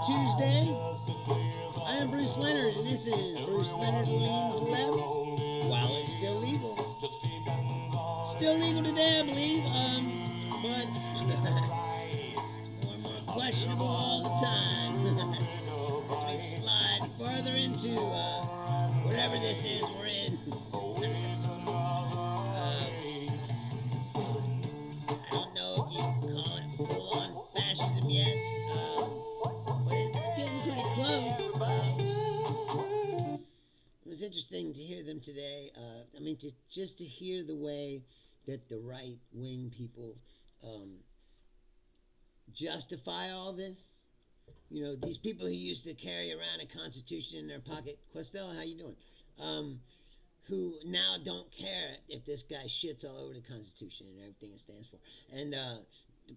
Tuesday. I am Bruce Leonard, and this is Bruce Leonard Leans Left while it's still legal. Still legal today, I believe, but it's more and more questionable all the time as we slide further into whatever this is we're in. I don't know if you can call it full-on fascism yet, but it's getting pretty close. It was interesting to hear them today. Just to hear the way that the right-wing people justify all this. You know, these people who used to carry around a constitution in their pocket. Costello, how you doing? Who now don't care if this guy shits all over the Constitution and everything it stands for. And the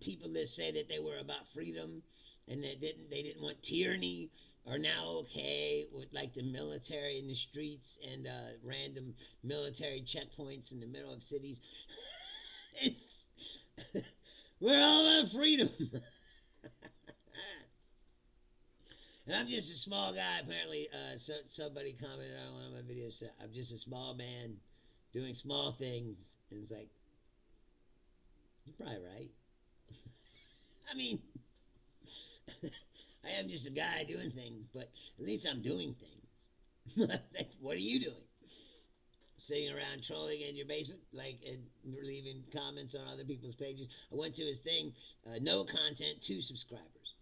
people that say that they were about freedom and they didn't want tyranny are now okay with like the military in the streets and random military checkpoints in the middle of cities. It's we're all about freedom. And I'm just a small guy, apparently. Somebody commented on one of my videos, I'm just a small man doing small things. And it's like, you're probably right. I mean, I am just a guy doing things, but at least I'm doing things. What are you doing? Sitting around trolling in your basement, and leaving comments on other people's pages. I went to his thing, no content, 2 subscribers.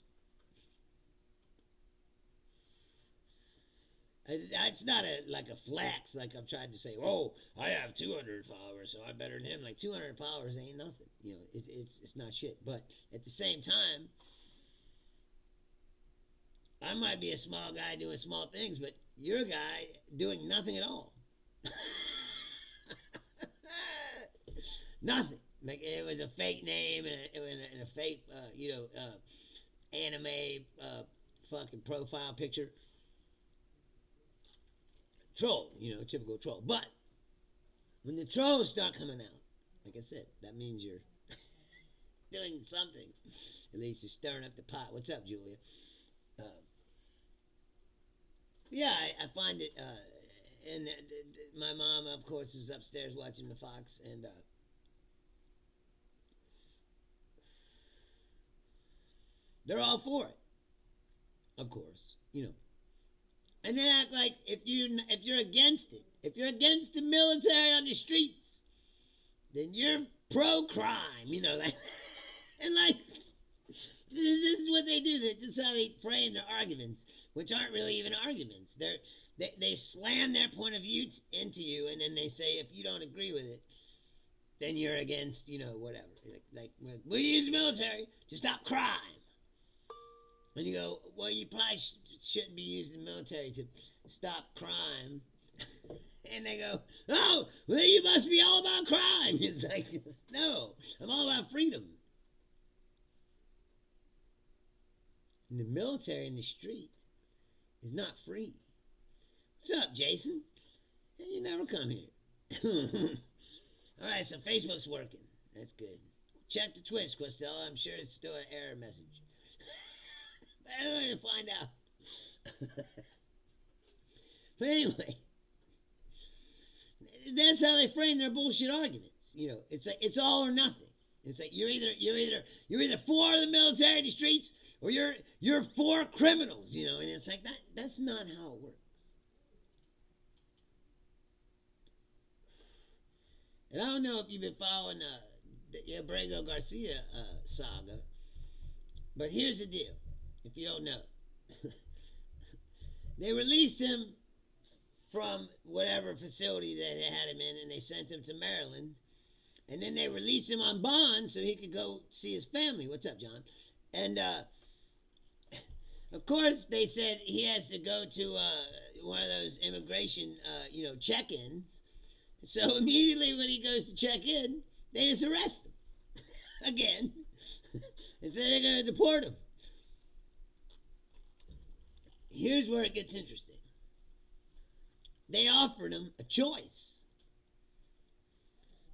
It's not like a flex, like I'm trying to say, oh, I have 200 followers, so I'm better than him. Like 200 followers ain't nothing, you know. It's not shit. But at the same time, I might be a small guy doing small things, but you're a guy doing nothing at all. Nothing. Like it was a fake name and a fake, anime fucking profile picture. Troll, typical troll. But when the trolls start coming out, like I said, that means you're doing something. At least you're stirring up the pot. What's up, Julia? I find it. And my mom, of course, is upstairs watching the Fox, and they're all for it. Of course, And they act like if you're against it, if you're against the military on the streets, then you're pro-crime, and this is what they do. This is how they frame their arguments, which aren't really even arguments. They slam their point of view into you, and then they say if you don't agree with it, then you're against, whatever. Like we use the military to stop crime. And you go, well, you probably shouldn't be using the military to stop crime. And they go, oh, well, you must be all about crime. It's like, no, I'm all about freedom. And the military in the street is not free. What's up, Jason? Hey, you never come here. All right, so Facebook's working. That's good. Check the Twitch, Costello. I'm sure it's still an error message. I'm going to find out. But anyway, that's how they frame their bullshit arguments. It's like it's all or nothing. It's like you're either for the military in the streets or you're for criminals. And it's like that's not how it works. And I don't know if you've been following the Abrego Garcia saga, but here's the deal. If you don't know, they released him from whatever facility that they had him in, and they sent him to Maryland, and then they released him on bond so he could go see his family. What's up, John? And of course, they said he has to go to one of those immigration, check-ins. So immediately when he goes to check in, they just arrest him again, and say they're going to deport him. Here's where it gets interesting. They offered him a choice.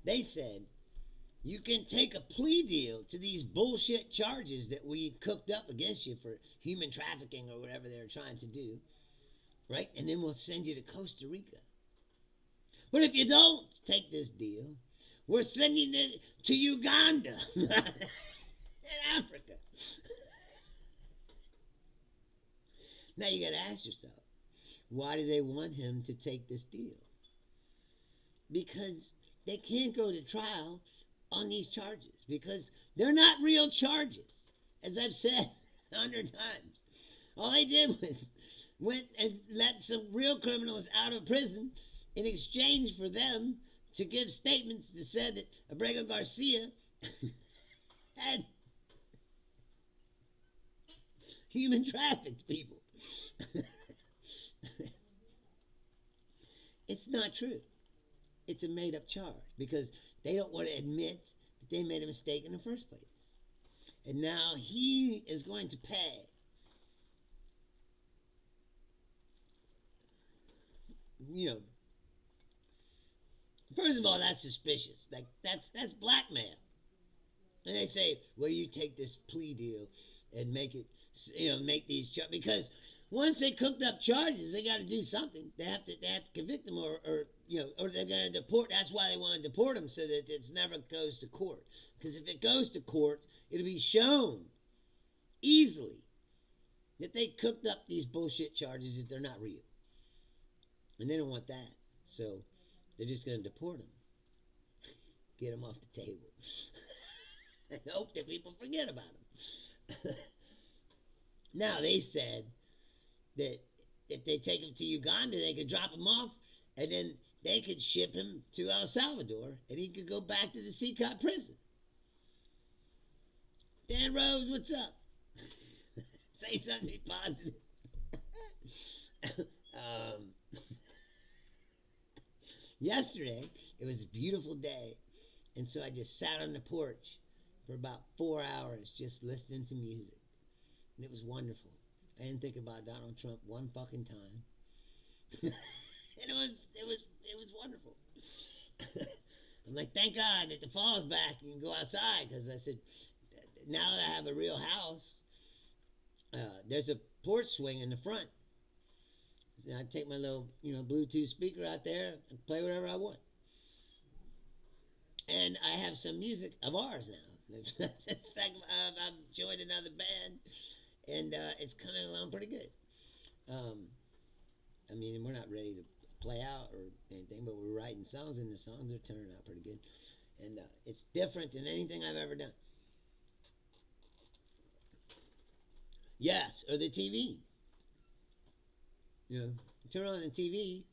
They said, You can take a plea deal to these bullshit charges that we cooked up against you for human trafficking or whatever they're trying to do, right? And then we'll send you to Costa Rica. But if you don't take this deal, we're sending it to Uganda in Africa. Now you got to ask yourself, why do they want him to take this deal? Because they can't go to trial on these charges because they're not real charges, as I've said 100 times. All they did was went and let some real criminals out of prison in exchange for them to give statements that said that Abrego Garcia had human trafficked people. It's not true. It's a made up charge because they don't want to admit that they made a mistake in the first place. And now he is going to pay. You know, first of all, that's suspicious. Like that's blackmail. And they say, well, you take this plea deal and make it, make these charges because once they cooked up charges, they got to do something. They have to convict them, or they're going to deport. That's why they want to deport them, so that it never goes to court. Because if it goes to court, it'll be shown easily that they cooked up these bullshit charges that they're not real, and they don't want that. So they're just going to deport them, get them off the table, and hope that people forget about them. Now they said that if they take him to Uganda, they could drop him off, and then they could ship him to El Salvador, and he could go back to the CCOT prison. Dan Rose, what's up? Say something positive. Yesterday, it was a beautiful day, and so I just sat on the porch for about 4 hours just listening to music, and it was wonderful. I didn't think about Donald Trump one fucking time. And it was wonderful. I'm like, thank God that the fall's back and you can go outside, because I said, now that I have a real house, there's a porch swing in the front. So I take my little, Bluetooth speaker out there and play whatever I want. And I have some music of ours now. It's like I've joined another band. And it's coming along pretty good. I mean, we're not ready to play out or anything, but we're writing songs, and the songs are turning out pretty good. And it's different than anything I've ever done. Yes, or the TV. Turn on the TV,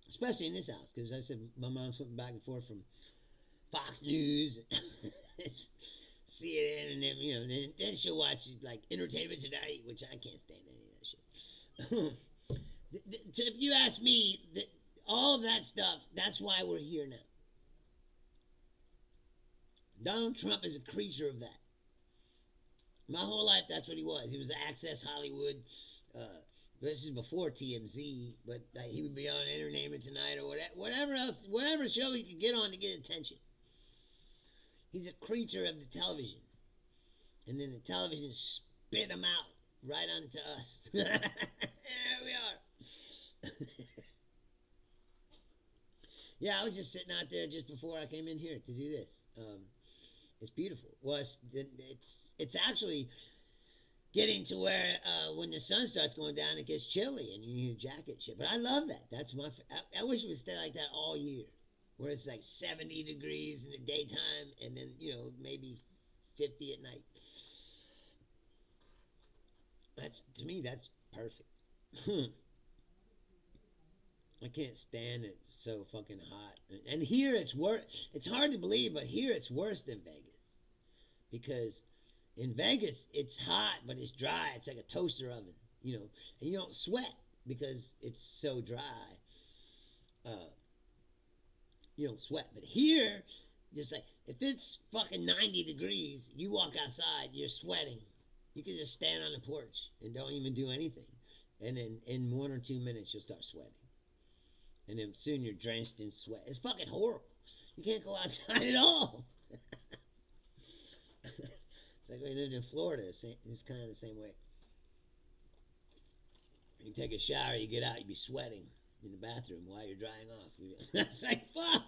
especially in this house, because I said my mom's flipping back and forth from Fox News. CNN, and then, then she'll watch like Entertainment Tonight, which I can't stand any of that shit. If you ask me, all of that stuff, that's why we're here now. Donald Trump is a creature of that. My whole life, that's what he was. He was Access Hollywood. This is before TMZ, but he would be on Entertainment Tonight or whatever else, whatever show he could get on to get attention. He's a creature of the television. And then the television spit him out right onto us. There we are. Yeah, I was just sitting out there just before I came in here to do this. It's beautiful. Well, it's actually getting to where when the sun starts going down, it gets chilly and you need a jacket shit. But I love that. That's I wish it would stay like that all year, where it's like 70 degrees in the daytime and then, maybe 50 at night. To me, that's perfect. I can't stand it so fucking hot. And here it's worse. It's hard to believe, but here it's worse than Vegas. Because in Vegas, it's hot, but it's dry. It's like a toaster oven, and you don't sweat because it's so dry. You don't sweat. But here, just like, if it's fucking 90 degrees, you walk outside, you're sweating. You can just stand on the porch and don't even do anything. And then in 1 or 2 minutes, you'll start sweating. And then soon you're drenched in sweat. It's fucking horrible. You can't go outside at all. like when we lived in Florida. It's kind of the same way. You take a shower, you get out, you be sweating in the bathroom while you're drying off. It's like, fuck.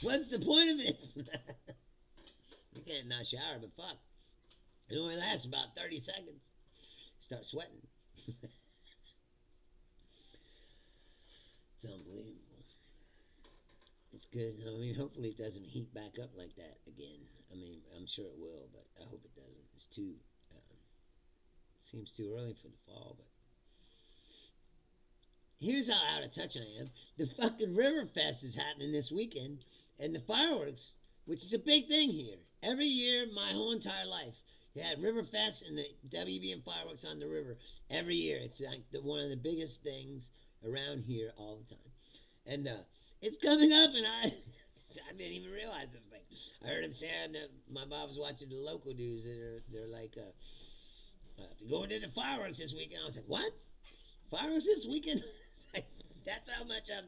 What's the point of this? You can't not shower, but fuck. It only lasts about 30 seconds. Start sweating. It's unbelievable. It's good. I mean, hopefully it doesn't heat back up like that again. I mean, I'm sure it will, but I hope it doesn't. It's too, seems too early for the fall, but here's how out of touch I am. The fucking River Fest is happening this weekend, and the fireworks, which is a big thing here. Every year, my whole entire life, you had River Fest and the WBM fireworks on the river. Every year, it's like one of the biggest things around here all the time. And it's coming up, and I didn't even realize it. Was like, I heard him saying that my Bob was watching the local news, and they're like, going to the fireworks this weekend. I was like, what? Fireworks this weekend? That's how much I'm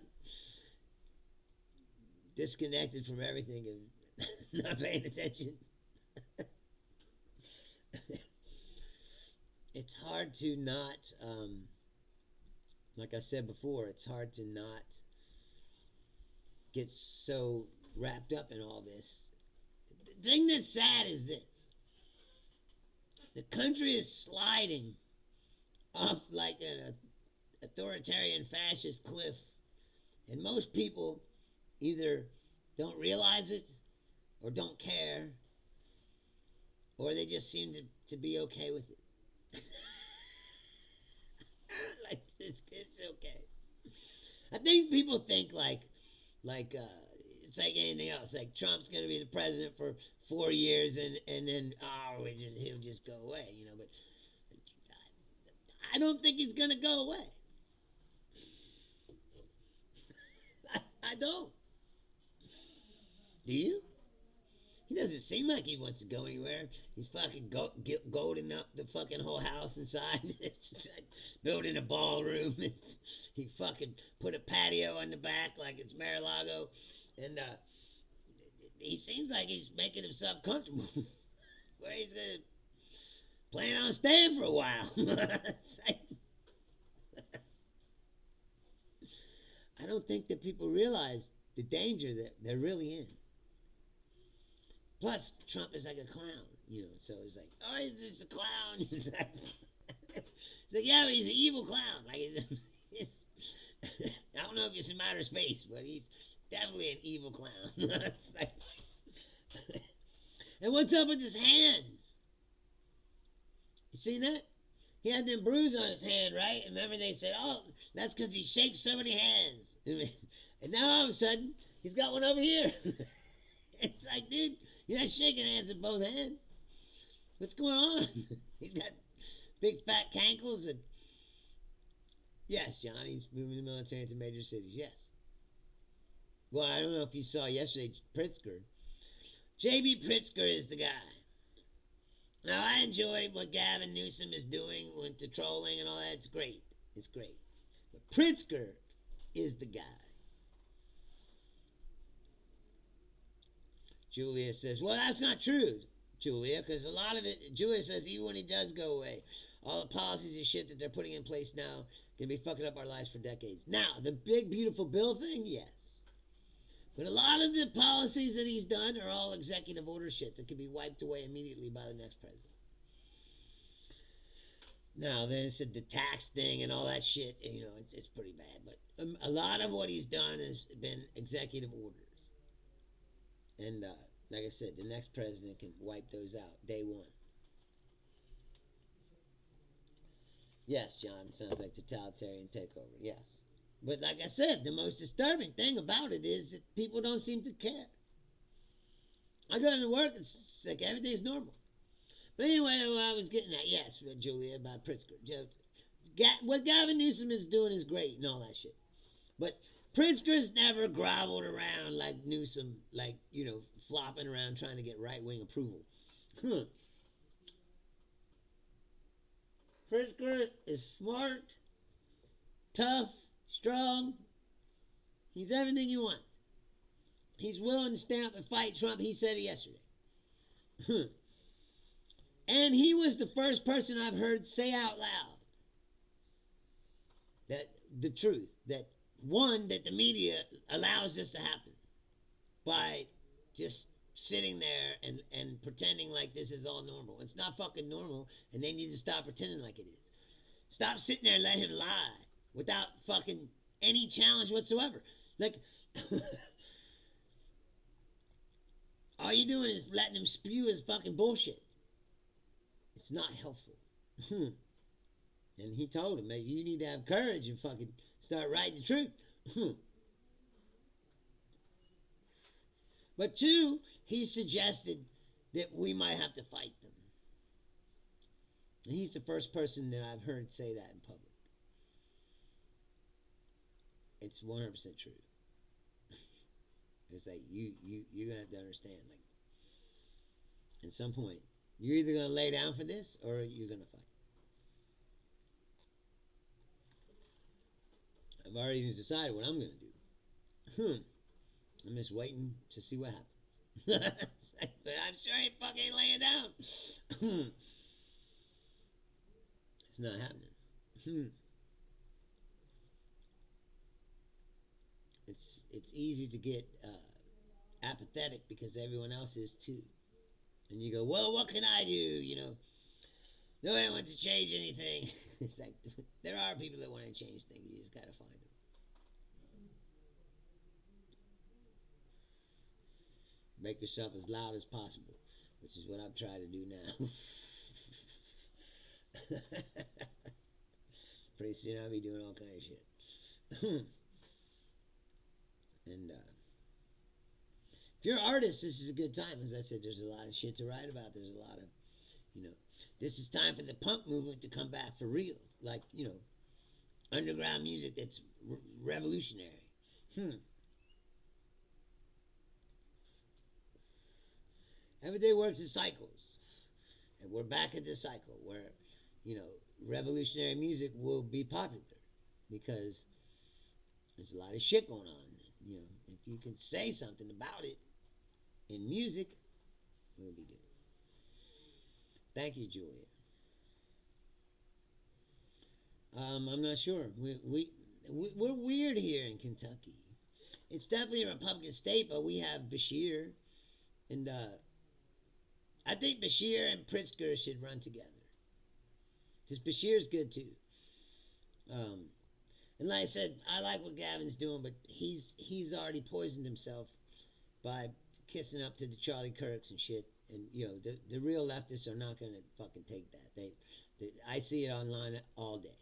disconnected from everything and not paying attention. It's hard to not, like I said before, it's hard to not get so wrapped up in all this. The thing that's sad is this. The country is sliding off like an authoritarian fascist cliff, and most people either don't realize it or don't care, or they just seem to be okay with it. Like it's okay. I think people think like it's like anything else. Like Trump's gonna be the president for 4 years, and then he'll just go away, you know. But I don't think he's gonna go away. I don't. Do you? He doesn't seem like he wants to go anywhere. He's fucking golding up the fucking whole house inside. Like building a ballroom. He fucking put a patio on the back like it's Mar-a-Lago. And he seems like he's making himself comfortable. Where he's going to plan on staying for a while. I don't think that people realize the danger that they're really in. Plus, Trump is like a clown, you know, so it's like, oh, he's just a clown. He's like, yeah, but he's an evil clown. Like, I don't know if it's in outer space, but he's definitely an evil clown. It's like, and what's up with his hands? You seen that? He had them bruises on his hand, right? And remember they said, oh, that's because he shakes so many hands. And now all of a sudden, he's got one over here. It's like, dude, you're not shaking hands with both hands. What's going on? He's got big fat cankles and... Yes, John, he's moving the military into major cities, yes. Well, I don't know if you saw yesterday, Pritzker. J.B. Pritzker is the guy. Now, I enjoy what Gavin Newsom is doing with the trolling and all that. It's great. It's great. But Pritzker is the guy. Julia says, well, that's not true, Julia, because a lot of it, Julia says, even when he does go away, all the policies and shit that they're putting in place now can be fucking up our lives for decades. Now, the big, beautiful bill thing, yes. But a lot of the policies that he's done are all executive order shit that can be wiped away immediately by the next president. Now, then it's the tax thing and all that shit, and, you know, it's pretty bad. But a lot of what he's done has been executive orders. And like I said, the next president can wipe those out day one. Yes, John, sounds like totalitarian takeover. Yes. But like I said, the most disturbing thing about it is that people don't seem to care. I go into work, it's like everything's normal. But anyway, what I was getting at, yes, Julia, about Pritzker. What Gavin Newsom is doing is great and all that shit. But Pritzker's never groveled around like Newsom, like, you know, flopping around trying to get right-wing approval. Pritzker is smart, tough, strong. He's everything you want. He's willing to stand up and fight Trump. He said it yesterday. And he was the first person I've heard say out loud that the truth, that one, that the media allows this to happen by just sitting there and pretending like this is all normal. It's not fucking normal, and they need to stop pretending like it is. Stop sitting there and let him lie without fucking any challenge whatsoever. Like, all you're doing is letting him spew his fucking bullshit. It's not helpful. And he told him, man, you need to have courage and fucking start writing the truth. But two, he suggested that we might have to fight them. And he's the first person that I've heard say that in public. It's 100% true. It's like you're gonna have to understand, like, at some point, you're either gonna lay down for this or you're gonna fight. I've already decided what I'm gonna do. I'm just waiting to see what happens. But I'm sure he fucking laying down. It's not happening. It's easy to get apathetic because everyone else is too. And you go, well, what can I do? You know, nobody wants to change anything. It's like, there are people that want to change things. You just gotta find them. Make yourself as loud as possible, which is what I'm trying to do now. Pretty soon I'll be doing all kind of shit. And if you're an artist, this is a good time. As I said, there's a lot of shit to write about. There's a lot of, you know, this is time for the punk movement to come back for real. Like, you know, underground music that's revolutionary. Everything works in cycles. And we're back in this cycle where, you know, revolutionary music will be popular because there's a lot of shit going on. You know, if you can say something about it in music, it'll be good. Thank you, Julia. I'm not sure. We're weird here in Kentucky. It's definitely a Republican state, but we have Bashir, and I think Bashir and Pritzker should run together because Bashir's good too. And like I said, I like what Gavin's doing, but he's already poisoned himself by kissing up to the Charlie Kirks and shit. And you know, the real leftists are not going to fucking take that. I see it online all day.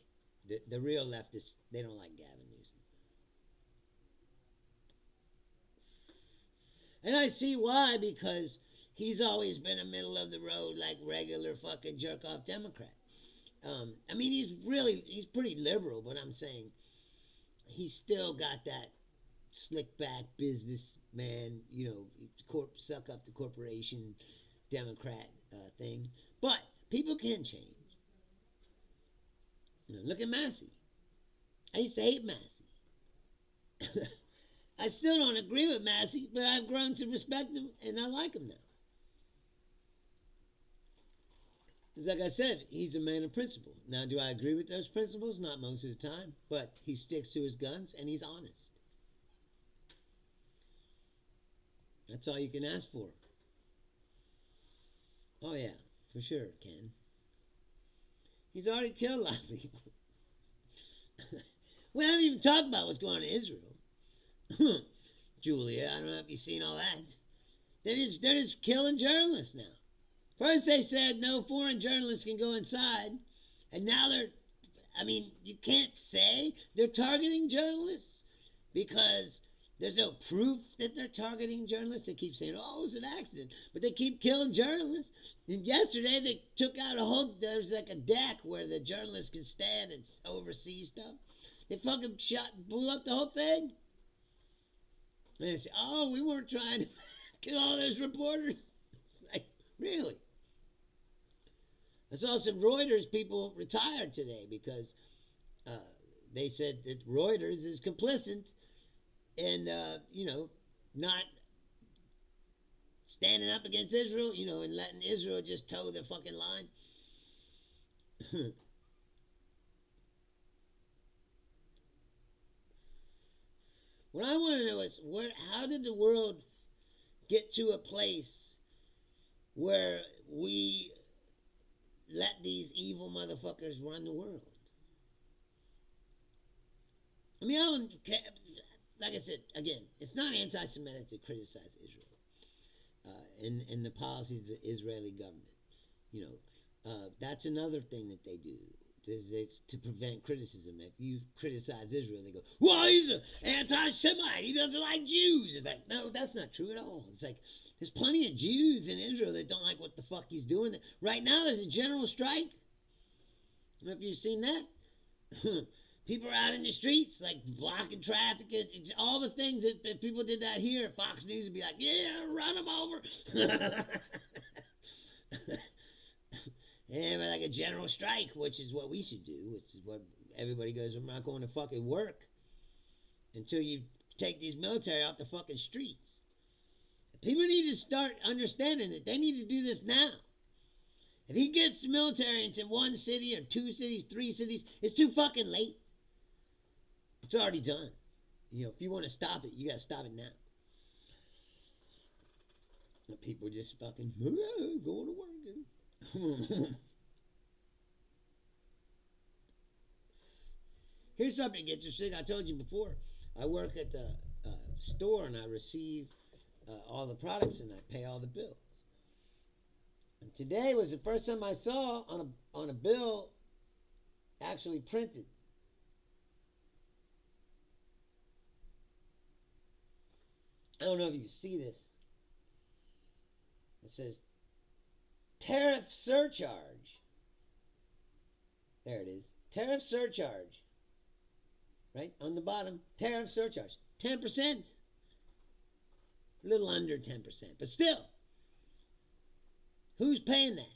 The real leftists, they don't like Gavin Newsom. And I see why, because he's always been a middle of the road, like regular fucking jerk off Democrat. I mean, he's pretty liberal, but I'm saying he's still got that slick back businessman, you know, suck up the corporation Democrat thing. But people can change. You know, look at Massey. I used to hate Massey. I still don't agree with Massey, but I've grown to respect him, and I like him now. Because like I said, he's a man of principle. Now, do I agree with those principles? Not most of the time, but he sticks to his guns, and he's honest. That's all you can ask for. Oh, yeah, for sure, Ken. He's already killed a lot of people. We haven't even talked about what's going on in Israel. Julia, I don't know if you've seen all that. They're just killing journalists now. First they said no foreign journalists can go inside, and now you can't say they're targeting journalists because there's no proof that they're targeting journalists. They keep saying, oh, it was an accident, but they keep killing journalists. And yesterday they took out there's like a deck where the journalists can stand and oversee stuff. They fucking blew up the whole thing. And they say, oh, we weren't trying to kill all those reporters. It's like, really? I saw some Reuters people retired today because they said that Reuters is complicit in, not standing up against Israel, and letting Israel just toe the fucking line. What I want to know is how did the world get to a place where we let these evil motherfuckers run the world? I mean, I don't care. Like I said, again, it's not anti-Semitic to criticize Israel in the policies of the Israeli government. That's another thing that they do. It's to prevent criticism. If you criticize Israel, they go, well, he's an anti-Semite. He doesn't like Jews. It's like, no, that's not true at all. It's like, there's plenty of Jews in Israel that don't like what the fuck he's doing. Right now, there's a general strike. I don't know if you've seen that. People are out in the streets, like, blocking traffic. It's all the things that if people did that here, Fox News would be like, yeah, run them over. Yeah, but like a general strike, which is what we should do, which is what everybody goes, I'm not going to fucking work until you take these military off the fucking streets. People need to start understanding that they need to do this now. If he gets the military into one city or 2 cities, 3 cities, it's too fucking late. It's already done. If you want to stop it, you got to stop it now. And people just fucking going to work. Here's something interesting. I told you before. I work at the store and I receive all the products and I pay all the bills. And today was the first time I saw on a bill actually printed. I don't know if you can see this. It says tariff surcharge. There it is. Tariff surcharge. Right? On the bottom. Tariff surcharge. 10%. A little under 10%. But still. Who's paying that?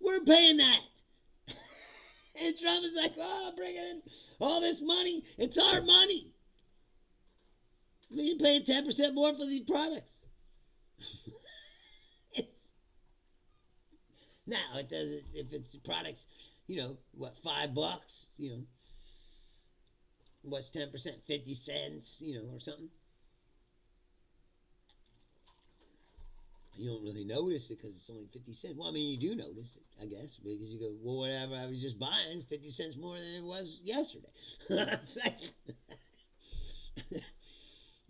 We're paying that. And Trump is like, oh, bring in all this money. It's our money. I mean, you're paying 10% more for these products. Now, it doesn't, if it's products, what, $5, what's 10%? 50 cents, or something. You don't really notice it because it's only 50 cents. Well, I mean, you do notice it, I guess, because you go, well, whatever I was just buying is 50 cents more than it was yesterday. It's like,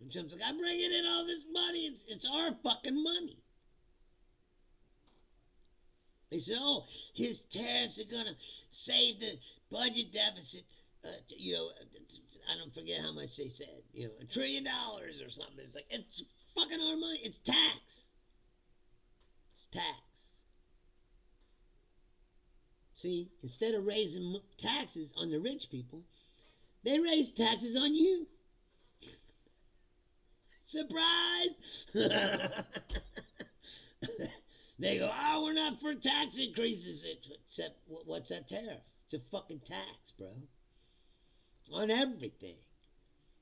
and Trump's like, I'm bringing in all this money. It's our fucking money. They said, oh, his tariffs are going to save the budget deficit. I don't forget how much they said. $1 trillion or something. It's like, it's fucking our money. It's tax. It's tax. See, instead of raising taxes on the rich people, they raise taxes on you. Surprise! They go, oh, we're not for tax increases. Except, what's that tariff? It's a fucking tax, bro. On everything.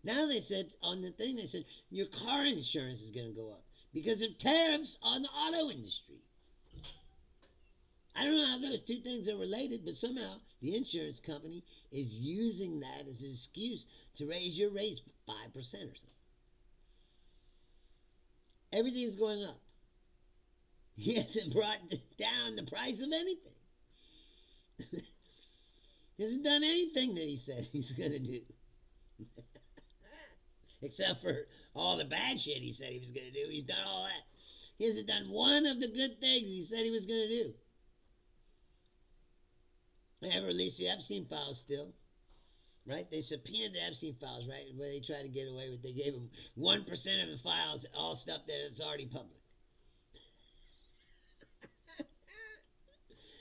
Now they said, on the thing, they said, your car insurance is going to go up because of tariffs on the auto industry. I don't know how those two things are related, but somehow the insurance company is using that as an excuse to raise your rates 5% or something. Everything's going up. He hasn't brought down the price of anything. He hasn't done anything that he said he's going to do. Except for all the bad shit he said he was going to do. He's done all that. He hasn't done one of the good things he said he was going to do. They haven't released the Epstein files still. Right? They subpoenaed the Epstein files, right? Where they tried to get away with. They gave them 1% of the files, all stuff that is already public.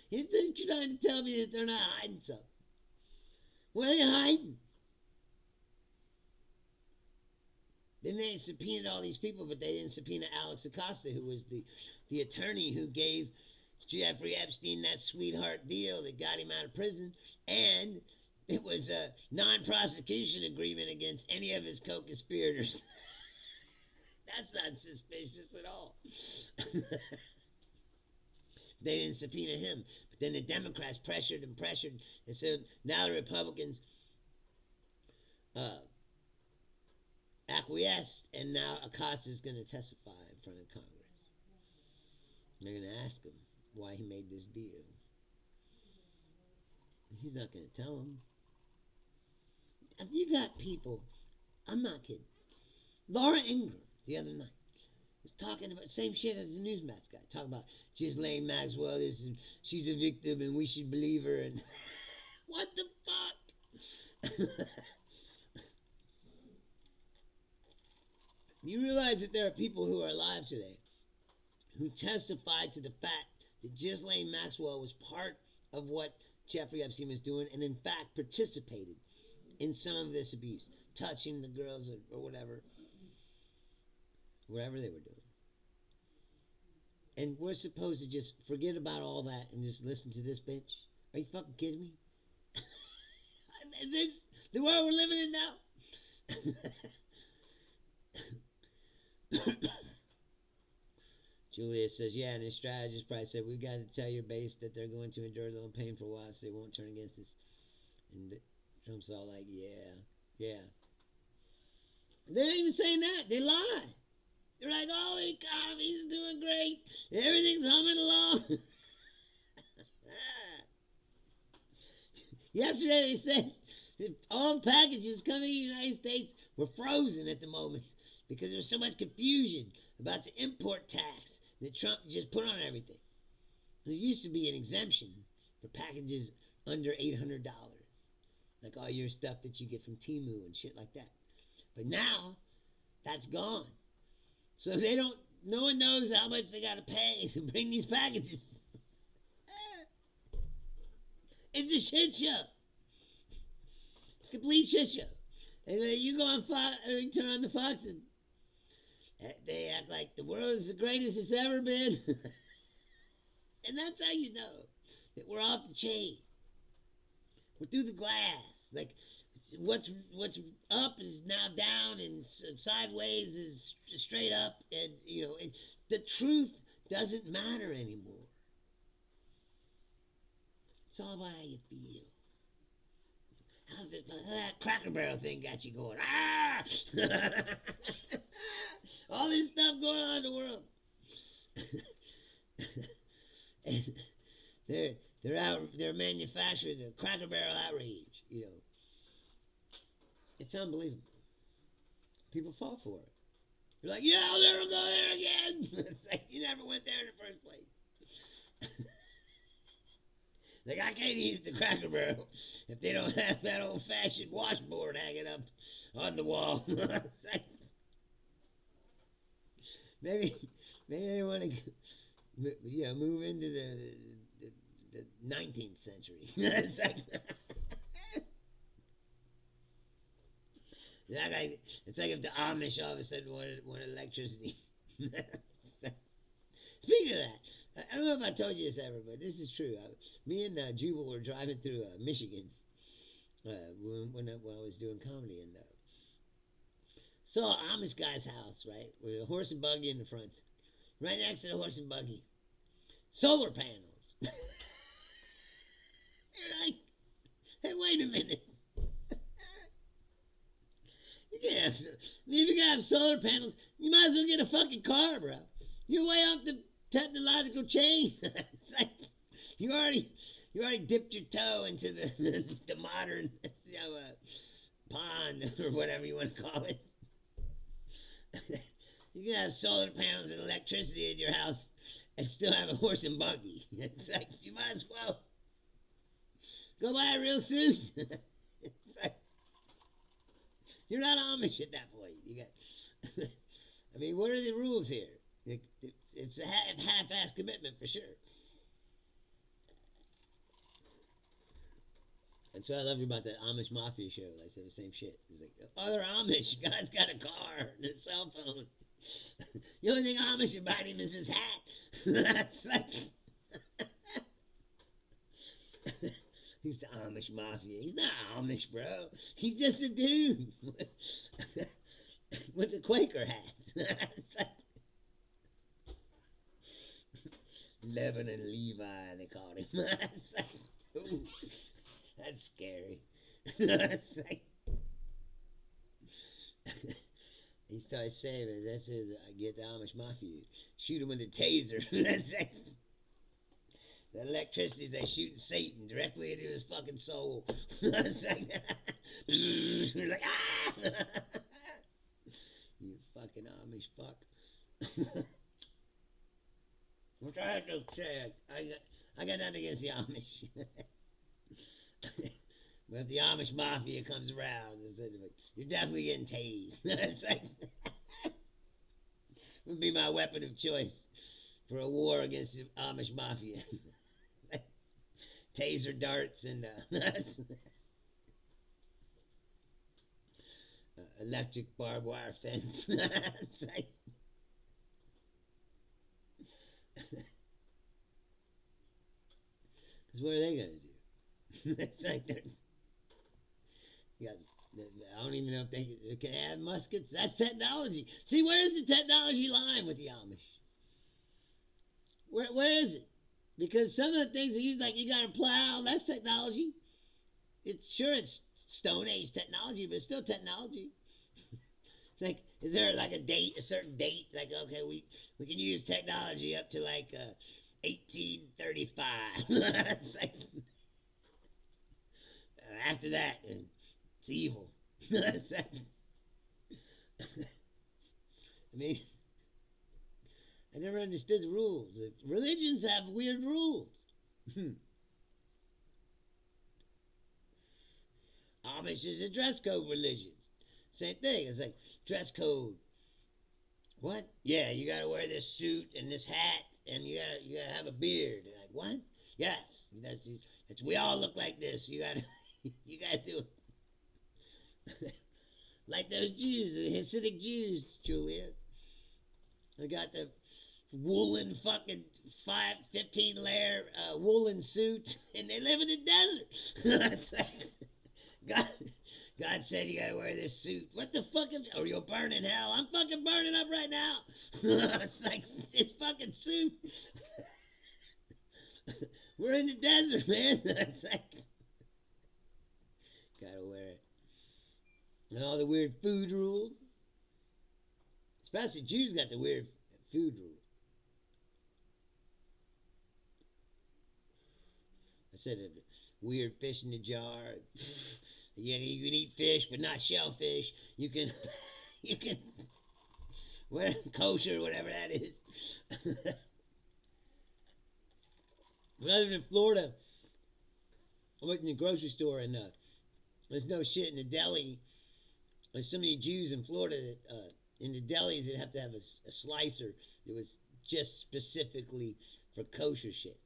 You're trying to tell me that they're not hiding something. What are they hiding? Then they subpoenaed all these people, but they didn't subpoena Alex Acosta, who was the attorney who gave Jeffrey Epstein that sweetheart deal that got him out of prison. And it was a non-prosecution agreement against any of his co-conspirators. That's not suspicious at all. They didn't subpoena him. But then the Democrats pressured and pressured. And so now the Republicans uh, acquiesced, and now Acosta's going to testify in front of Congress. They're going to ask him why he made this deal. He's not going to tell them. Have you got people? I'm not kidding. Laura Ingraham the other night was talking about the same shit as the Newsmax guy. Talking about Ghislaine Maxwell is, and she's a victim and we should believe her. And what the fuck? You realize that there are people who are alive today who testified to the fact that Ghislaine Maxwell was part of what Jeffrey Epstein was doing, and in fact participated in some of this abuse, touching the girls or whatever they were doing. And we're supposed to just forget about all that and just listen to this bitch? Are you fucking kidding me? Is this the world we're living in now? Julia says, yeah, and his strategist probably said, we've got to tell your base that they're going to endure their own pain for a while so they won't turn against us. And Trump's all like, yeah. They're not even saying that. They lie. They're like, oh, the economy's doing great. Everything's humming along. Yesterday they said that all packages coming to the United States were frozen at the moment because there's so much confusion about the import tax that Trump just put on everything. There used to be an exemption for packages under $800, like all your stuff that you get from Temu and shit like that. But now, that's gone. So no one knows how much they got to pay to bring these packages. It's a shit show. It's a complete shit show. And you go on Fox, turn on the Fox, and they act like the world is the greatest it's ever been. And that's how you know that we're off the chain. We're through the glass. Like, what's up is now down, and sideways is straight up. And, the truth doesn't matter anymore. It's all about how you feel. How's that Cracker Barrel thing got you going? Ah! All this stuff going on in the world. And they're manufacturing the Cracker Barrel outrage, It's unbelievable. People fall for it. You're like, yeah, I'll never go there again. It's like, you never went there in the first place. Like, I can't eat the Cracker Barrel if they don't have that old-fashioned washboard hanging up on the wall. Like, maybe they want to, move into the 19th century. It's like, it's like if the Amish all of a sudden wanted electricity. Speaking of that, I don't know if I told you this ever, but this is true. Me and Jubal were driving through Michigan when I was doing comedy, and saw an Amish guy's house, right, with a horse and buggy in the front. Right next to the horse and buggy, solar panels. You're like, hey, wait a minute. If you can have solar panels, you might as well get a fucking car, bro. You're way off the technological chain. It's like you already dipped your toe into the modern pond or whatever you want to call it. You can have solar panels and electricity in your house and still have a horse and buggy. It's like you might as well go buy a real suit. It's like, you're not Amish at that point. You got. I mean, what are the rules here? It's a half-ass commitment for sure. That's what I love about that Amish Mafia show. I said the same shit. It's like, oh, they're Amish. Guy's got a car and a cell phone. The only thing Amish about him is his hat. That's like... He's the Amish Mafia. He's not Amish, bro. He's just a dude with the Quaker hat. It's like Levin and Levi, they called him. It's like, ooh, that's scary. It's like, he started saying, that's it, I get the Amish Mafia. Shoot him with a taser. That's like, the electricity, they shooting Satan directly into his fucking soul. It's like, you're like, ah! You fucking Amish fuck. Which I have to say, I got nothing against the Amish. But if the Amish Mafia comes around, you're definitely getting tased. It's like, would be my weapon of choice for a war against the Amish Mafia. Taser darts and electric barbed wire fence. It's like, because what are they gonna do? It's like they're, you got, I don't even know if they can have muskets. That's technology. See, where is the technology line with the Amish? Where is it? Because some of the things that you like, you got to plow. That's technology. It's sure it's Stone Age technology, but it's still technology. It's like, is there like a date, a certain date? Like, okay, we can use technology up to like 1835. It's like, after that, it's evil. It's like, I mean, I never understood the rules. Religions have weird rules. Amish is a dress code religion. Same thing. It's like dress code. What? Yeah, you gotta wear this suit and this hat, and you gotta have a beard. Like what? Yes, that's we all look like this. You gotta you gotta do it. Like those Jews, the Hasidic Jews, Julia. They got the woolen fucking 15 layer woolen suit, and they live in the desert. It's like, God, God said you gotta wear this suit. What the fuck? Or you'll burn in hell. I'm fucking burning up right now. It's like, it's fucking suit. We're in the desert, man. It's like, gotta wear it. And all the weird food rules. Especially Jews got the weird food rules. I said it, weird fish in the jar. Yeah, you can eat fish, but not shellfish. You can, you can, wear kosher, whatever that is. When I lived in Florida, I went in the grocery store and there's no shit in the deli. There's so many Jews in Florida that in the delis they'd have to have a slicer that was just specifically for kosher shit.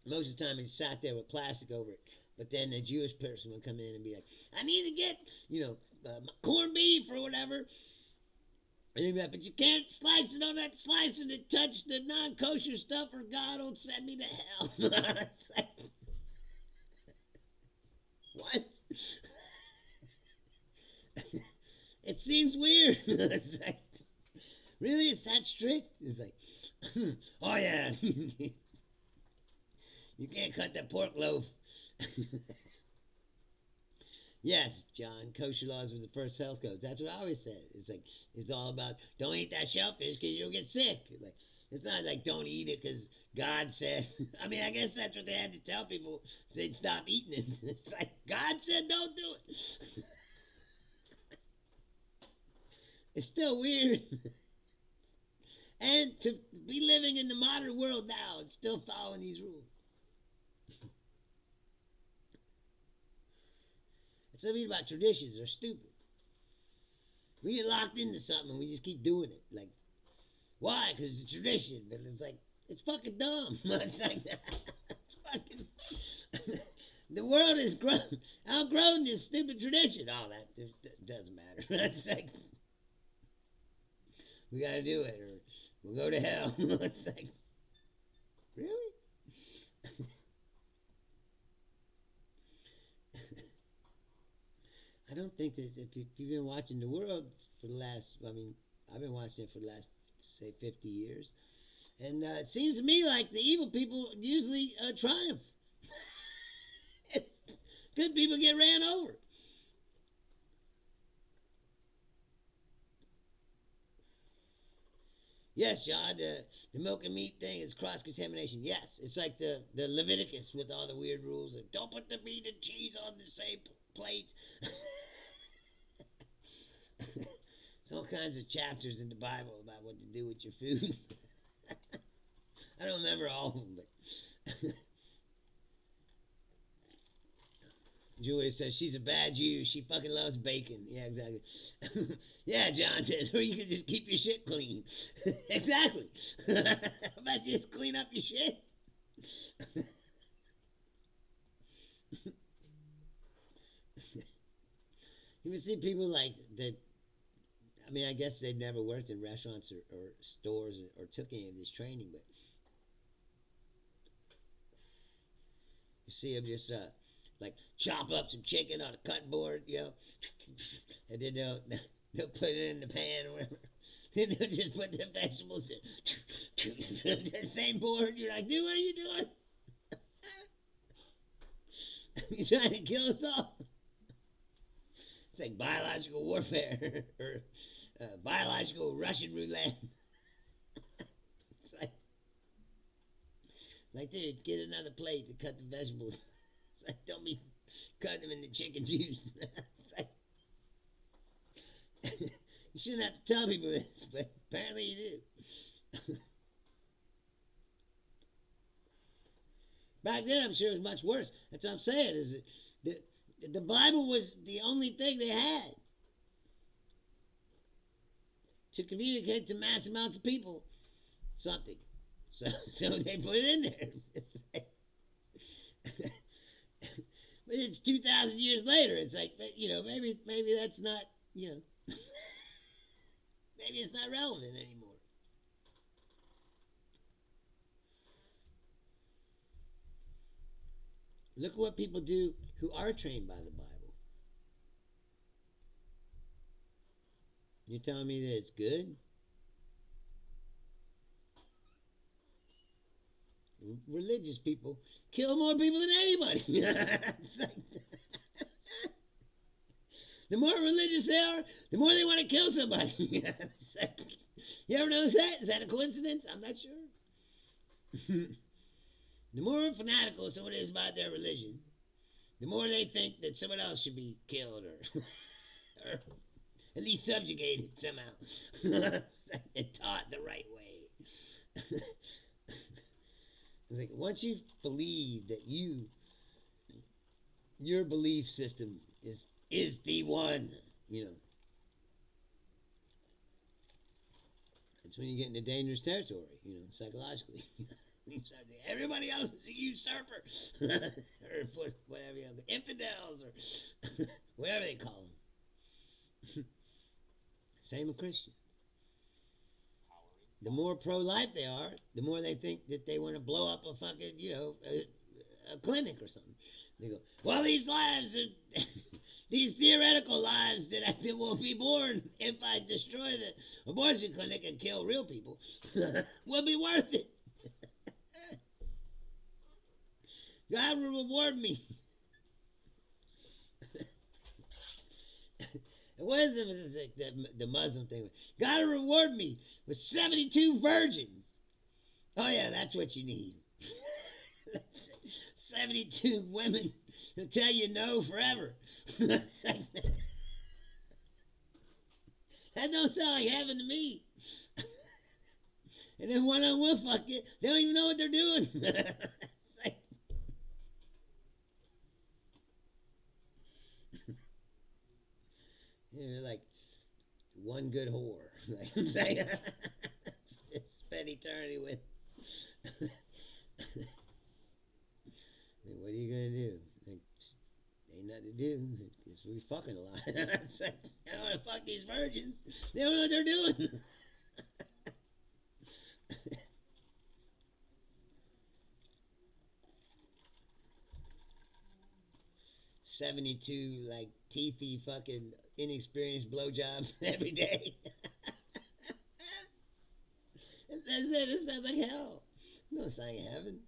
Most of the time, it sat there with plastic over it. But then the Jewish person would come in and be like, I need to get, corned beef or whatever. And he'd be like, but you can't slice it on that slicer to touch the non-kosher stuff or God will send me to hell. It's like, what? It seems weird. It's like, really? It's that strict? It's like, oh yeah. You can't cut that pork loaf. Yes, John, kosher laws were the first health codes. That's what I always said. It's like, it's all about don't eat that shellfish because you'll get sick. Like, it's not like don't eat it because God said. I mean, I guess that's what they had to tell people so they'd stop eating it. It's like, God said don't do it. It's still weird. And to be living in the modern world now and still following these rules. That's what I mean about traditions. They're stupid. We get locked into something and we just keep doing it. Like, why? Because it's a tradition. But it's like, it's fucking dumb. It's like, it's fucking... The world is outgrown this stupid tradition. Oh, that doesn't matter. It's like, we gotta do it or we'll go to hell. It's like, really? I don't think that if you've been watching the world for the last, I've been watching it for the last, say, 50 years. And it seems to me like the evil people usually triumph. Good people get ran over. Yes, John, the milk and meat thing is cross contamination. Yes, it's like the Leviticus with all the weird rules. Of, don't put the meat and cheese on the same plate. There's all kinds of chapters in the Bible about what to do with your food. I don't remember all of them, but Julia says she's a bad Jew. She fucking loves bacon. Yeah, exactly. Yeah, John says, or you can just keep your shit clean. Exactly. How about you just clean up your shit? You ever see people like that? I mean, I guess they've never worked in restaurants or stores or took any of this training, but you see them just like chop up some chicken on a cutting board, you know, and then they'll put it in the pan or whatever. Then they'll just put the vegetables in the same board. You're like, dude, what are you doing? You trying to kill us all? It's like biological warfare or biological Russian roulette. It's like, dude, get another plate to cut the vegetables. It's like, don't be cutting them in the chicken juice. It's like, you shouldn't have to tell people this, but apparently you do. Back then, I'm sure it was much worse. That's what I'm saying. Is the Bible was the only thing they had to communicate to mass amounts of people something. So they put it in there. It's like, but it's 2,000 years later. It's like, you know, maybe that's not, you know, maybe it's not relevant anymore. Look at what people do who are trained by the Bible. You're telling me that it's good? Religious people kill more people than anybody. It's like, the more religious they are, the more they want to kill somebody. Like, you ever notice that? Is that a coincidence? I'm not sure. The more fanatical someone is about their religion, the more they think that someone else should be killed or at least subjugated somehow and taught the right way. Like, once you believe that your belief system is the one, you know, that's when you get into dangerous territory, you know, psychologically. Everybody else is a usurper, or whatever, you know, the infidels, or whatever they call them. Same with Christians. The more pro-life they are, the more they think that they want to blow up a fucking, you know, a clinic or something. They go, well, these lives are, these theoretical lives that will be born if I destroy the abortion clinic and kill real people will be worth it. God will reward me. What is it? The Muslim thing. God will reward me with 72 virgins. Oh, yeah, that's what you need. 72 women who tell you no forever. That don't sound like heaven to me. And then one-on-one fuck it. They don't even know what they're doing. You know, like one good whore. Like, spend eternity with. What are you gonna do? Like, ain't nothing to do. It's we fucking a lot. It's like, I don't want to fuck these virgins. They don't know what they're doing. 72 like teethy fucking inexperienced blowjobs every day. That's it. It sounds like hell. No, it's like heaven.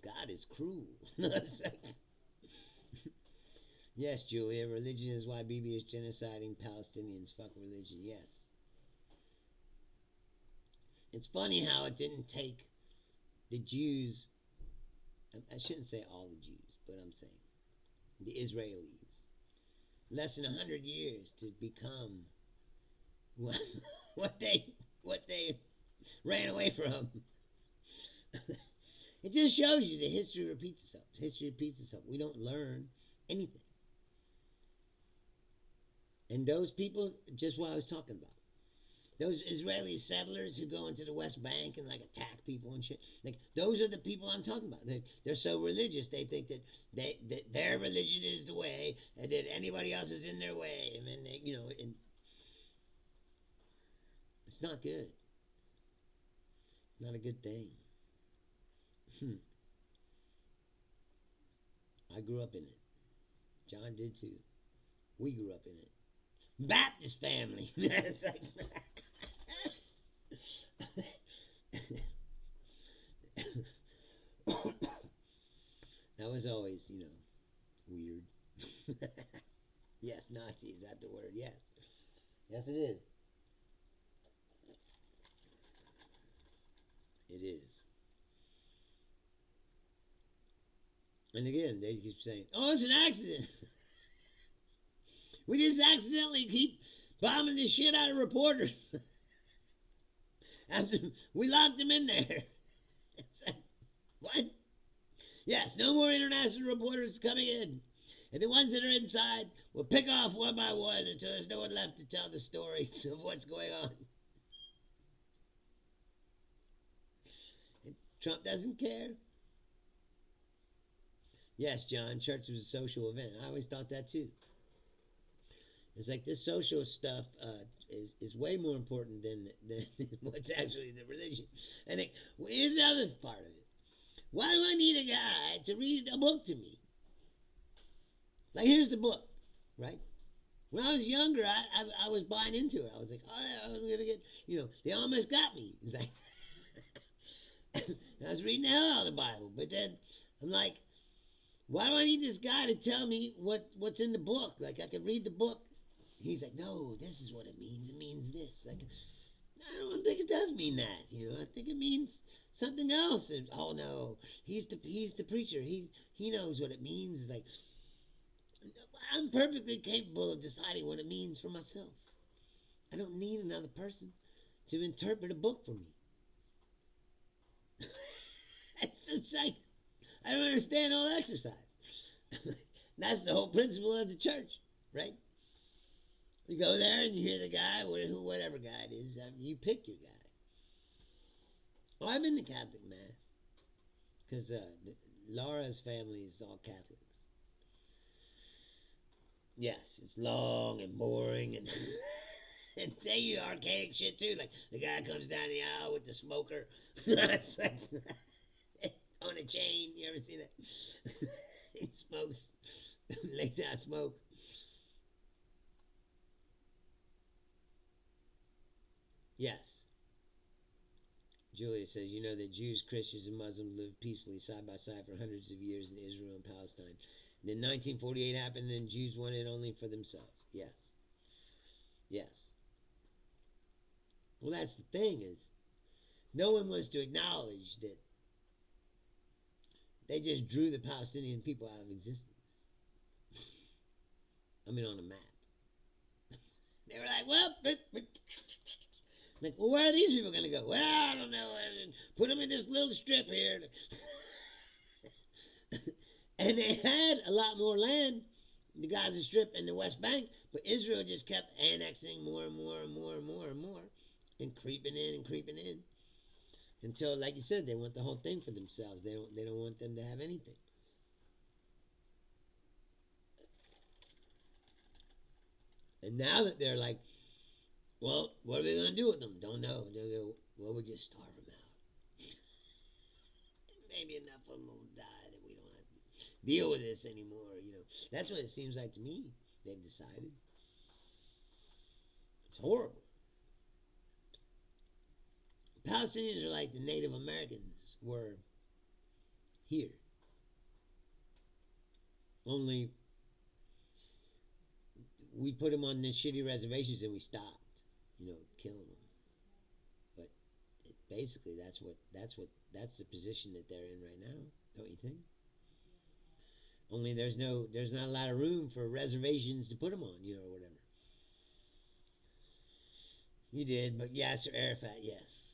God is cruel. It's like, yes, Julia, religion is why Bibi is genociding Palestinians. Fuck religion, yes. It's funny how it didn't take the Jews, I shouldn't say all the Jews, but I'm saying the Israelis, less than 100 years to become what, what they ran away from. It just shows you that history repeats itself. History repeats itself. We don't learn anything. And those people, just what I was talking about, those Israeli settlers who go into the West Bank and like attack people and shit, like those are the people I'm talking about. They're so religious. They think that that their religion is the way, and that anybody else is in their way. And then they, and it's not good. It's not a good thing. I grew up in it. John did too. We grew up in it. Baptist family. It's like that was always, weird. Yes, Nazi, is that the word? Yes. Yes, it is. It is. And again, they keep saying, oh, it's an accident. We just accidentally keep bombing the shit out of reporters. After we locked them in there. It's like, what? Yes, no more international reporters coming in. And the ones that are inside will pick off one by one until there's no one left to tell the stories of what's going on. And Trump doesn't care. Yes, John, church was a social event. I always thought that too. It's like this social stuff is way more important than what's actually the religion. And here's the other part of it. Why do I need a guy to read a book to me? Like, here's the book, right? When I was younger, I was buying into it. I was like, oh, I'm going to get, they almost got me. It was like, I was reading the hell out of the Bible. But then I'm like, why do I need this guy to tell me what's in the book? Like, I could read the book. He's like, no, this is what it means. It means this. Like, I don't think it does mean that. I think it means something else. And, oh no, he's the preacher. He knows what it means. Like, I'm perfectly capable of deciding what it means for myself. I don't need another person to interpret a book for me. It's like, I don't understand all the exercise. That's the whole principle of the church, right? You go there and you hear the guy, whatever guy it is, you pick your guy. Well, I've been to Catholic Mass because Laura's family is all Catholics. Yes, it's long and boring and and they use archaic shit too. Like the guy comes down the aisle with the smoker. It's like on a chain. You ever see that? He smokes, lays out smoke. Yes. Julia says, that Jews, Christians, and Muslims lived peacefully side by side for hundreds of years in Israel and Palestine. Then 1948 happened, and Jews wanted only for themselves. Yes. Yes. Well, that's the thing is, no one wants to acknowledge that they just drew the Palestinian people out of existence. I mean, on a map. They were like, well, where are these people going to go? Well, I don't know. Put them in this little strip here. And they had a lot more land, the Gaza Strip and the West Bank, but Israel just kept annexing more and more and more and more and more and creeping in until, like you said, they want the whole thing for themselves. They don't want them to have anything. And now that they're like, well, what are we going to do with them? Don't know. They'll go, well, we'll just starve them out. Maybe enough of them will die that we don't have to deal with this anymore. That's what it seems like to me. They've decided. It's horrible. Palestinians are like the Native Americans were here. Only we put them on the shitty reservations and we stopped, killing them. But basically, that's the position that they're in right now, don't you think? Only there's not a lot of room for reservations to put them on, or whatever. You did, but Yasser Arafat, yes.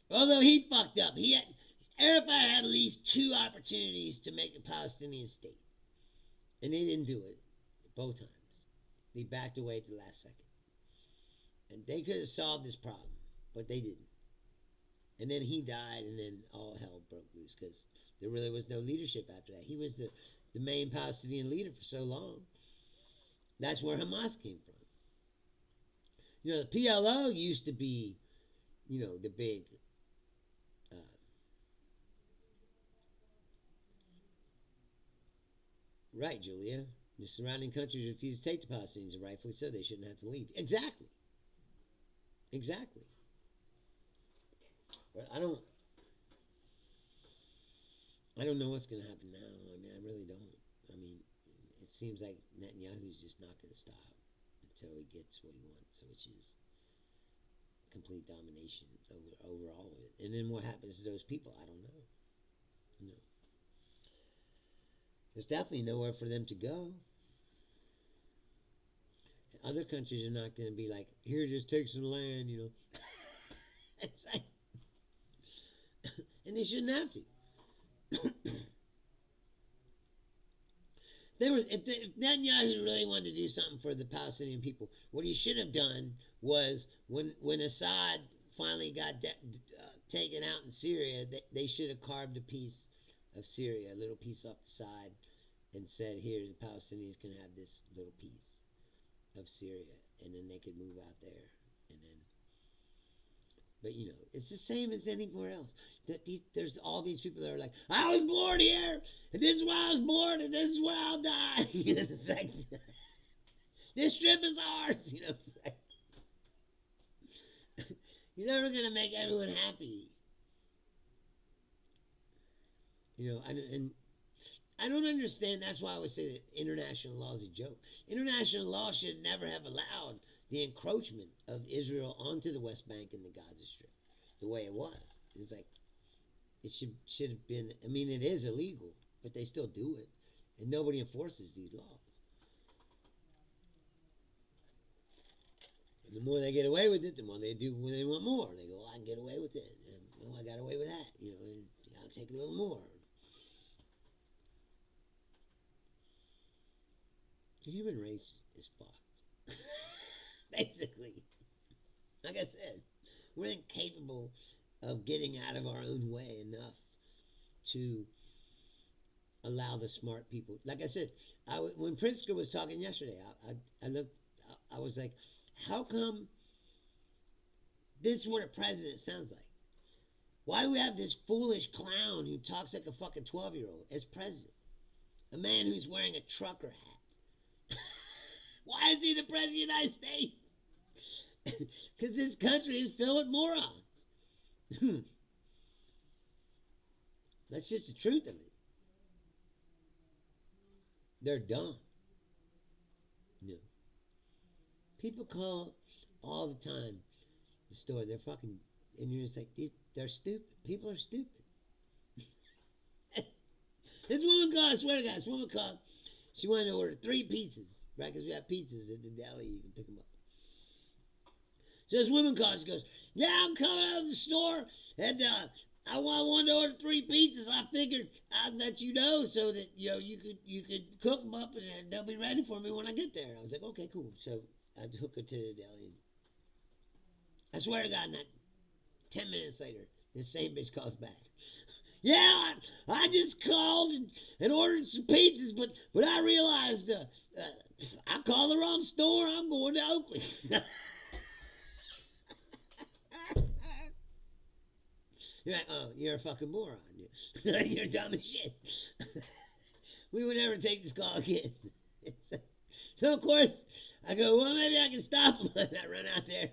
Although he fucked up, Arafat had at least 2 opportunities to make a Palestinian state, and they didn't do it both times. They backed away at the last second, and they could have solved this problem, but they didn't. And then he died, and then all hell broke loose because there really was no leadership after that. He was the main Palestinian leader for so long. That's where Hamas came from. The PLO used to be, the big right, Julia. The surrounding countries refuse to take the Palestinians, and rightfully so. They shouldn't have to leave. Exactly. But I don't know what's going to happen now. I mean, I really don't. I mean, it seems like Netanyahu's just not going to stop until he gets what he wants, which is complete domination over all of it. And then what happens to those people? I don't know. There's definitely nowhere for them to go. Other countries are not going to be like, here, just take some land, It's like, and they shouldn't have to. If Netanyahu really wanted to do something for the Palestinian people, what he should have done was when Assad finally got taken out in Syria, they should have carved a piece of Syria, a little piece off the side, and said, here, the Palestinians can have this little piece of Syria, and then they could move out there, and then. But it's the same as anywhere else. There's all these people that are like, I was born here, and this is where I was born, and this is where I'll die. It's like, this strip is ours. It's like, you're never gonna make everyone happy. And I don't understand. That's why I would say that international law is a joke. International law should never have allowed the encroachment of Israel onto the West Bank and the Gaza Strip the way it was. It's like, it should have been, I mean, it is illegal, but they still do it, and nobody enforces these laws. And the more they get away with it, the more they do when they want more. They go, I can get away with it, and I got away with that, and I'll take a little more. The human race is fucked. Basically. Like I said, we're incapable of getting out of our own way enough to allow the smart people. Like I said, when Pritzker was talking yesterday, I was like, how come this is what a president sounds like? Why do we have this foolish clown who talks like a fucking 12-year-old as president? A man who's wearing a trucker hat. Why is he the president of the United States? Because this country is filled with morons. That's just the truth of it. They're dumb. People call all the time the store. They're fucking, and you're just like, they're stupid. People are stupid. This woman called, I swear to God, this woman called. She wanted to order 3 pizzas, right? Because we have pizzas at the deli. You can pick them up. So this woman calls. She goes, yeah, I'm coming out of the store, and I wanted to order 3 pizzas. I figured I'd let you know so that you could cook them up and they'll be ready for me when I get there. I was like, okay, cool. So I hook her to the deli. I swear to God, not 10 minutes later, this same bitch calls back. Yeah, I just called and ordered some pizzas, but I realized I called the wrong store. I'm going to Oakley. You're like, oh, you're a fucking moron. You're dumb as shit. We would never take this call again. So, of course, I go, well, maybe I can stop them. And I run out there.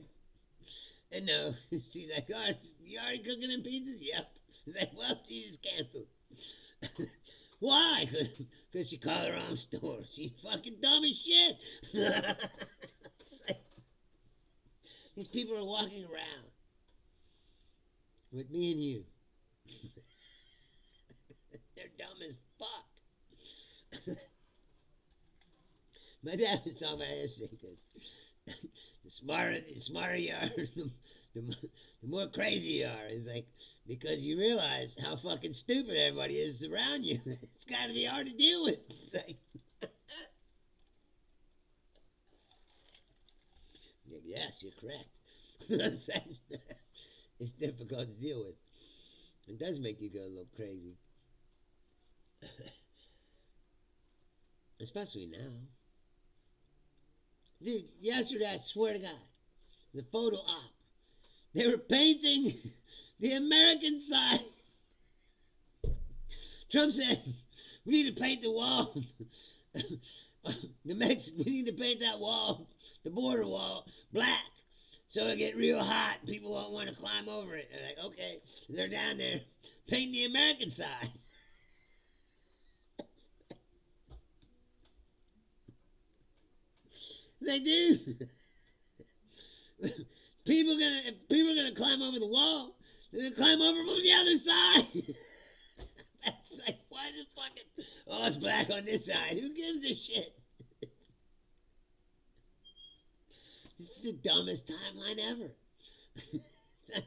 And no, she's like, oh, you already cooking them pizzas? Yep. He's like, well, she just canceled. Why? Because she called the wrong store. She's fucking dumb as shit. It's like, these people are walking around with me and you. They're dumb as fuck. My dad was talking about yesterday because the smarter you are, the more crazy you are. It's like, because you realize how fucking stupid everybody is around you. It's got to be hard to deal with. It's like, yes, you're correct. It's difficult to deal with. It does make you go a little crazy. Especially now. Dude, yesterday, I swear to God, the photo op, they were painting the American side. Trump said, we need to paint the wall. We need to paint that wall, the border wall, black. So it'll get real hot and people won't want to climb over it. They're like, okay. And they're down there painting the American side. They do. People gonna climb over the wall. They're gonna climb over from the other side. That's like, why is it fucking? Oh, it's black on this side. Who gives a shit? This is the dumbest timeline ever.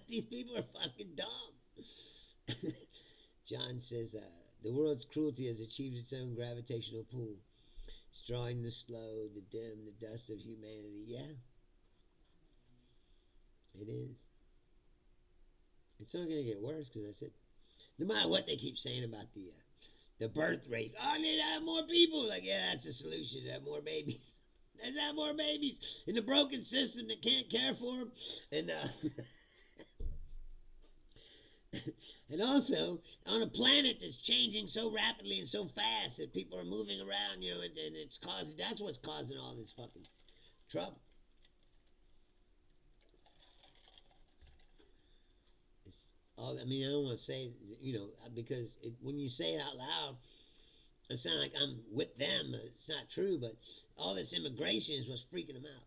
These people are fucking dumb. John says, the world's cruelty has achieved its own gravitational pull, drawing the slow, the dim, the dust of humanity. Yeah, it is. It's not going to get worse because I said, no matter what they keep saying about the birth rate, oh, I need to have more people. Like, yeah, that's the solution, to have more babies. Let's have more babies in the broken system that can't care for them. And, and also, on a planet that's changing so rapidly and so fast that people are moving around, you know, and it's causing, that's what's causing all this fucking trouble. It's all, I mean, I don't want to say, you know, because when you say it out loud, it sounds like I'm with them. It's not true, but all this immigration is what's freaking them out.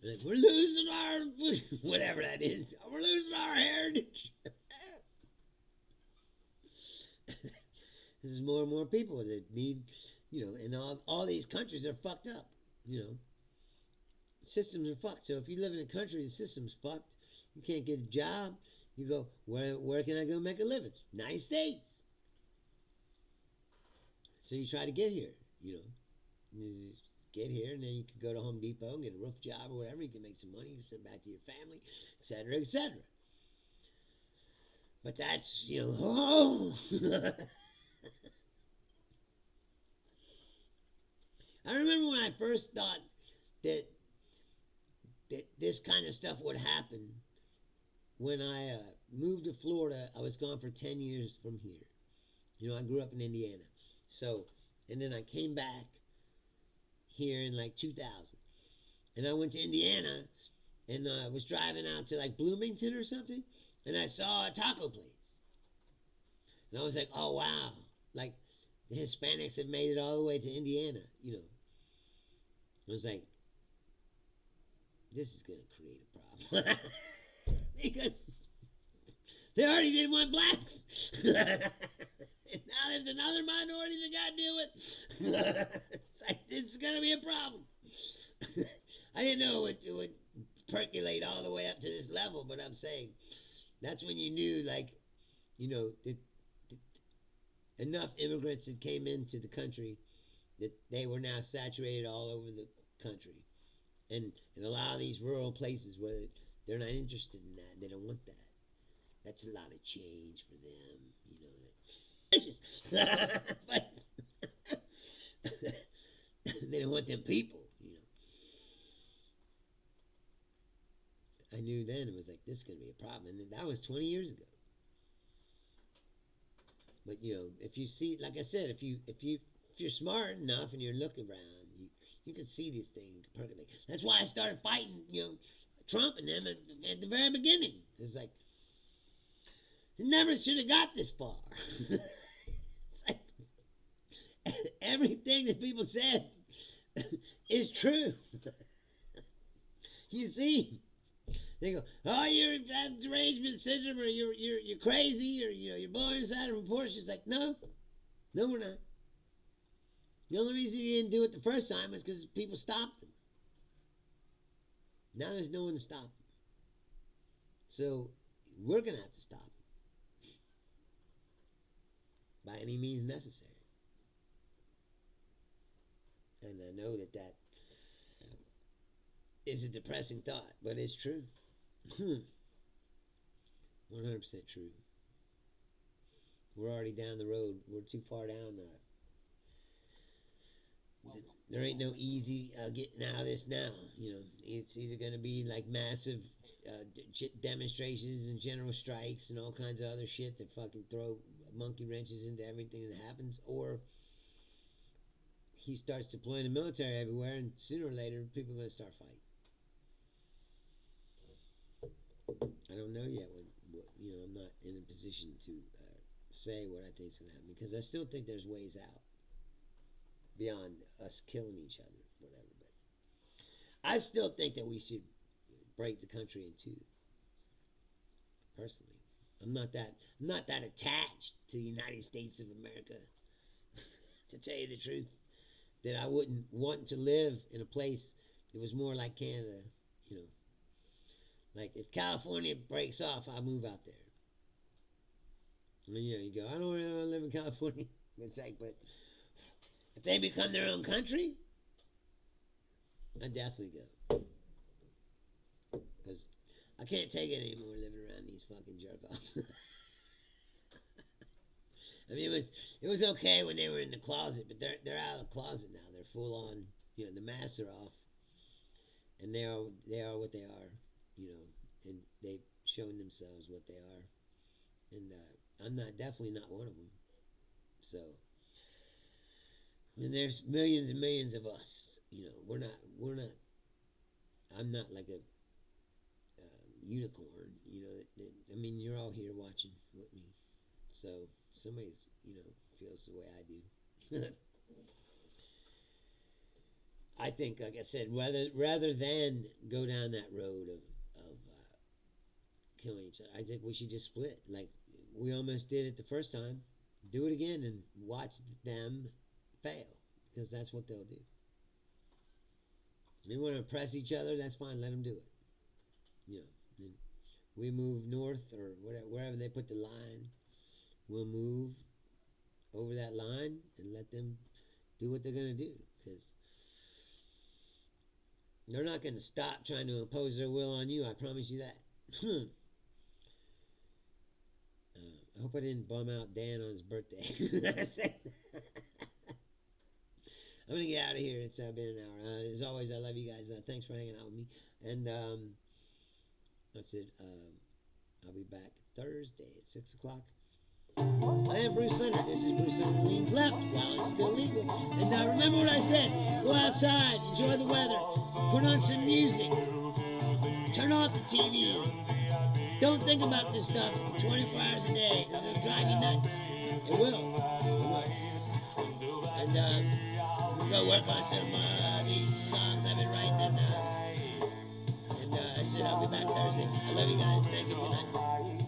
Like, we're losing our, whatever that is. We're losing our heritage. This is more and more people that need, you know, and all these countries are fucked up, you know. Systems are fucked. So if you live in a country, the system's fucked. You can't get a job. You go, where can I go make a living? United States. So you try to get here, you know. You get here, and then you can go to Home Depot and get a roof job or whatever. You can make some money, you can send back to your family, etc., etc. But that's, you know, oh. I remember when I first thought that this kind of stuff would happen. When I moved to Florida, I was gone for 10 years from here. You know, I grew up in Indiana. So, and then I came back here in like 2000. And I went to Indiana and was driving out to like Bloomington or something. And I saw a taco place. And I was like, oh, wow. Like, the Hispanics have made it all the way to Indiana, you know. I was like, this is going to create a problem. Because they already didn't want blacks. And now there's another minority they got to deal with. It's like, this is going to be a problem. I didn't know it would percolate all the way up to this level, but I'm saying that's when you knew, like, you know, enough immigrants that came into the country that they were now saturated all over the country. And in a lot of these rural places where they're not interested in that, they don't want that. That's a lot of change for them, you know. But they don't want them people, you know. I knew then it was like, this is going to be a problem. And that was 20 years ago. But, you know, if you see, like I said, if you're smart enough and you look around, You could see these things percolate. That's why I started fighting, Trump and them at the very beginning. It's like, it never should have got this far. It's like, everything that people said is true. You see? They go, oh, you're having derangement syndrome, or you're crazy, or you're blowing inside of proportions. It's like, no, we're not. The only reason you didn't do it the first time is because people stopped them. Now there's no one to stop them. So we're gonna have to stop them by any means necessary. And I know that is a depressing thought, but it's true. 100% true. We're already down the road. We're too far down there ain't no easy getting out of this now. It's either going to be like massive demonstrations and general strikes and all kinds of other shit that fucking throw monkey wrenches into everything that happens, or he starts deploying the military everywhere, and sooner or later people are going to start fighting. I don't know yet. I'm not in a position to say what I think is going to happen, because I still think there's ways out beyond us killing each other, whatever. But I still think that we should break the country in two. Personally, I'm not that attached to the United States of America. To tell you the truth, that I wouldn't want to live in a place that was more like Canada. Like if California breaks off, I'll move out there. I mean, you go, I don't really want to live in California. It's like, but if they become their own country, I'd definitely go. Because I can't take it anymore living around these fucking jerk-offs. I mean, it was okay when they were in the closet, but they're out of the closet now. They're full on, the masks are off, and they are what they are, and they've shown themselves what they are, and I'm definitely not one of them. So, and there's millions and millions of us. We're not. I'm not like a unicorn. I mean, you're all here watching with me, so somebody's feels the way I do. I think, like I said, rather than go down that road of killing each other, I think we should just split, like we almost did it the first time. Do it again and watch them fail, because that's what they'll do. They want to oppress each other, that's fine, let them do it. And we move north or wherever they put the line, we'll move over that line and let them do what they're going to do, because they're not going to stop trying to impose their will on you, I promise you that. I hope I didn't bum out Dan on his birthday. That's it. I'm going to get out of here. It's been an hour. As always, I love you guys. Thanks for hanging out with me. And that's it. I'll be back Thursday at 6 o'clock. I am Bruce Leonard. This is Bruce Leonard Leans Left while it's still legal. And remember what I said. Go outside. Enjoy the weather. Put on some music. Turn off the TV. Don't think about this stuff 24 hours a day, because it'll drive you nuts. It will. And we'll go work on some these songs I've been writing. And I said I'll be back Thursday. I love you guys. Thank you. Good night.